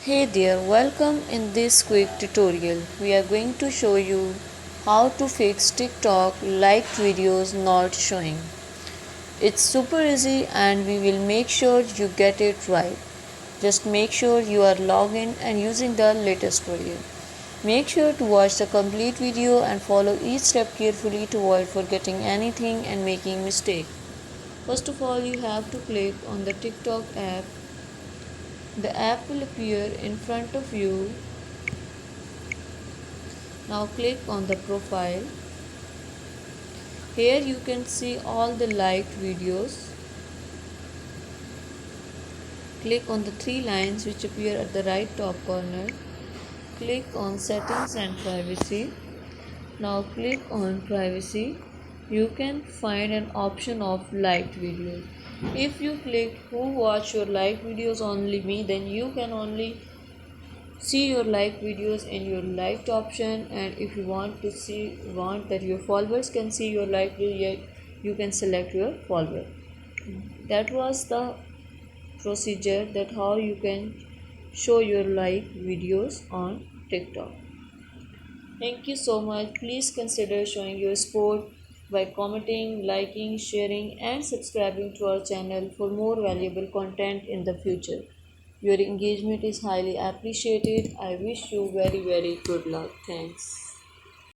Hey there, welcome. In this quick tutorial, we are going to show you how to fix TikTok liked videos not showing. It's super easy and we will make sure you get it right. Just make sure you are logged in and using the latest version. Make sure to watch the complete video and follow each step carefully to avoid forgetting anything and making mistake. First of all, you have to click on the TikTok app. The app will appear in front of you. Now click on the profile. Here you can see all the liked videos. Click on the three lines which appear at the right top corner. Click on settings and privacy. Now click on privacy. You can find an option of liked videos. If you click who watch your liked videos only me, then you can only see your like videos in your liked option, and if you want that your followers can see your like video, you can select your follower. That was the procedure that how you can show your like videos on TikTok. Thank you so much. Please consider showing your support by commenting, liking, sharing, and subscribing to our channel for more valuable content in the future. Your engagement is highly appreciated. I wish you very, very good luck. Thanks.